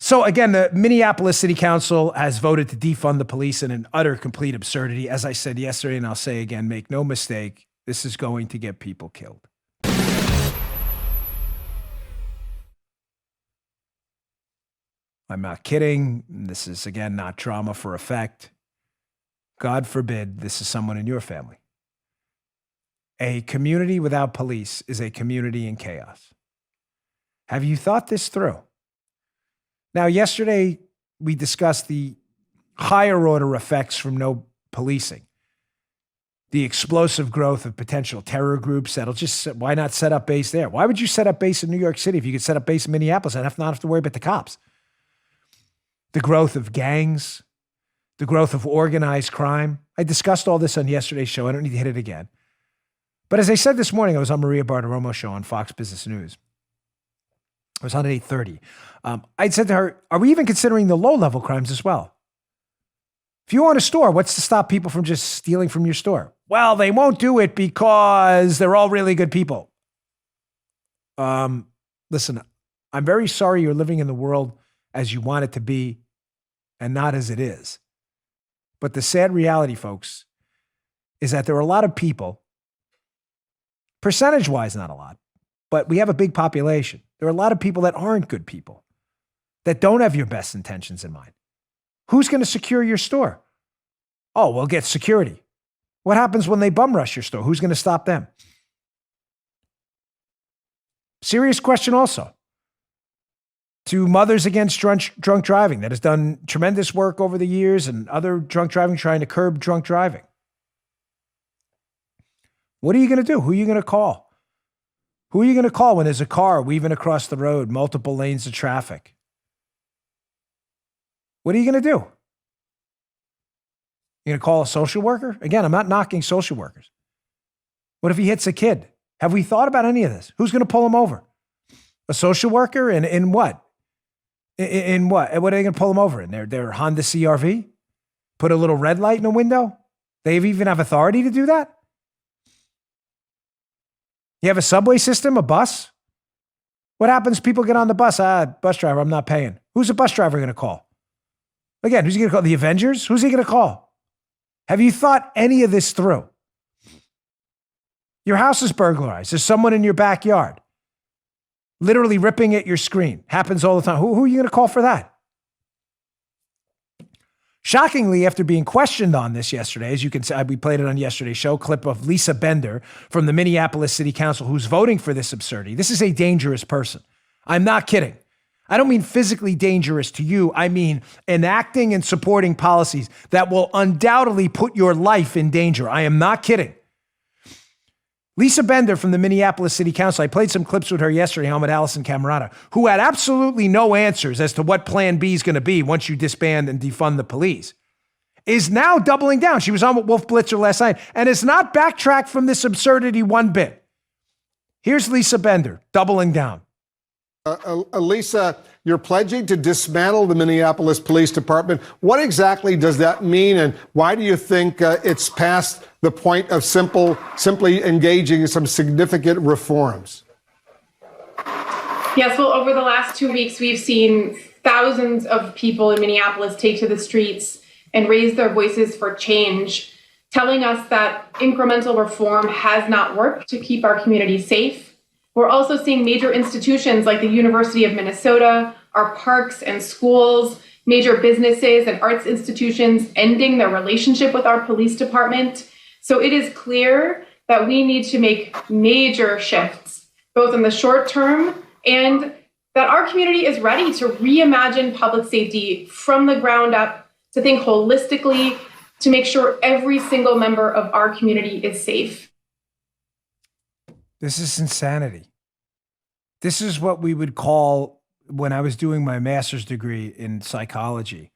So again, the Minneapolis City Council has voted to defund the police in an utter complete absurdity. As I said yesterday, and I'll say again, make no mistake, this is going to get people killed. I'm not kidding. This is, again, not drama for effect. God forbid this is someone in your family. A community without police is a community in chaos. Have you thought this through? Now, yesterday, we discussed the higher order effects from no policing. The explosive growth of potential terror groups that'll just, why not set up base there? Why would you set up base in New York City if you could set up base in Minneapolis and not have to worry about the cops? The growth of gangs, the growth of organized crime. I discussed all this on yesterday's show. I don't need to hit it again. But as I said this morning, I was on Maria Bartiromo's show on Fox Business News. I was on at 8:30. I'd said to her, are we even considering the low-level crimes as well? If you own a store, what's to stop people from just stealing from your store? Well, they won't do it because they're all really good people. Listen, I'm very sorry you're living in the world as you want it to be and not as it is. But the sad reality, folks, is that there are a lot of people, percentage-wise not a lot, but we have a big population. There are a lot of people that aren't good people, that don't have your best intentions in mind. Who's going to secure your store? Oh, we'll get security. What happens when they bum rush your store? Who's going to stop them? Serious question also. To Mothers Against Drunk Driving that has done tremendous work over the years and other drunk driving, trying to curb drunk driving. What are you going to do? Who are you going to call? Who are you going to call when there's a car weaving across the road, multiple lanes of traffic? What are you going to do? You're going to call a social worker? Again, I'm not knocking social workers. What if he hits a kid? Have we thought about any of this? Who's going to pull him over? A social worker? In what? In what? What are they going to pull him over in? Their Honda CRV? Put a little red light in a window? They even have authority to do that? You have a subway system, a bus? What happens if people get on the bus? Bus driver, I'm not paying. Who's the bus driver going to call? Again, who's he going to call? The Avengers? Who's he going to call? Have you thought any of this through? Your house is burglarized. There's someone in your backyard literally ripping at your screen. Happens all the time. Who are you going to call for that? Shockingly, after being questioned on this yesterday, as you can see, we played it on yesterday's show, clip of Lisa Bender from the Minneapolis City Council who's voting for this absurdity. This is a dangerous person. I'm not kidding. I don't mean physically dangerous to you. I mean enacting and supporting policies that will undoubtedly put your life in danger. I am not kidding. Lisa Bender from the Minneapolis City Council, I played some clips with her yesterday home at Allison Camerata, who had absolutely no answers as to what plan B is going to be once you disband and defund the police, is now doubling down. She was on with Wolf Blitzer last night and has not backtracked from this absurdity one bit. Here's Lisa Bender doubling down. Lisa, you're pledging to dismantle the Minneapolis Police Department. What exactly does that mean, and why do you think it's past the point of simply engaging in some significant reforms? Yes, well, over the last 2 weeks, we've seen thousands of people in Minneapolis take to the streets and raise their voices for change, telling us that incremental reform has not worked to keep our community safe. We're also seeing major institutions like the University of Minnesota, our parks and schools, major businesses and arts institutions ending their relationship with our police department. So it is clear that we need to make major shifts, both in the short term and that our community is ready to reimagine public safety from the ground up, to think holistically, to make sure every single member of our community is safe. This is insanity. This is what we would call, when I was doing my master's degree in psychology,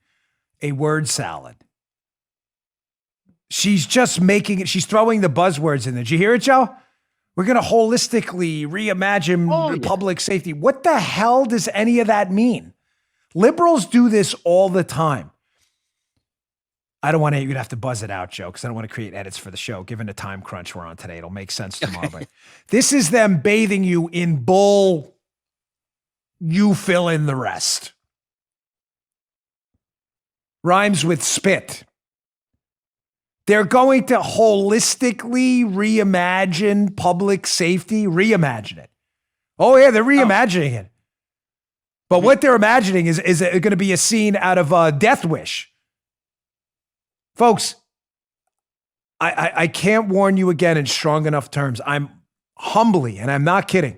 a word salad. She's just making it, she's throwing the buzzwords in there. Did you hear it, Joe? We're going to holistically reimagine public safety. What the hell does any of that mean? Liberals do this all the time. I don't want you to have to buzz it out, Joe, because I don't want to create edits for the show. Given the time crunch we're on today, it'll make sense tomorrow. But this is them bathing you in bull. You fill in the rest. rhymes with spit. They're going to holistically reimagine public safety, reimagine it. Oh, yeah, they're reimagining it. But what they're imagining is going to be a scene out of Death Wish. Folks, I can't warn you again in strong enough terms. I'm humbly, and I'm not kidding,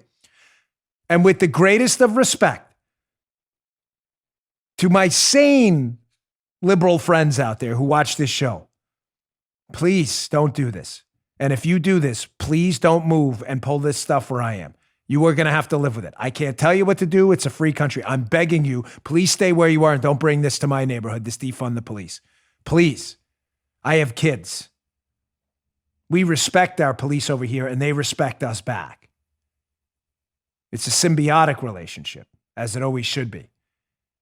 and with the greatest of respect to my sane liberal friends out there who watch this show, please don't do this. And if you do this, please don't move and pull this stuff where I am. You are going to have to live with it. I can't tell you what to do. It's a free country. I'm begging you, please stay where you are and don't bring this to my neighborhood, this defund the police. Please. I have kids. We respect our police over here and they respect us back. It's a symbiotic relationship, as it always should be.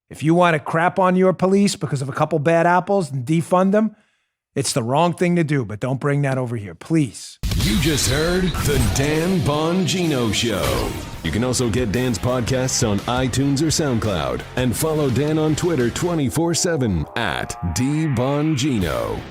If you want to crap on your police because of a couple bad apples and defund them, it's the wrong thing to do, but don't bring that over here, please. You just heard The Dan Bongino Show. You can also get Dan's podcasts on iTunes or SoundCloud and follow Dan on Twitter 24/7 @DBongino.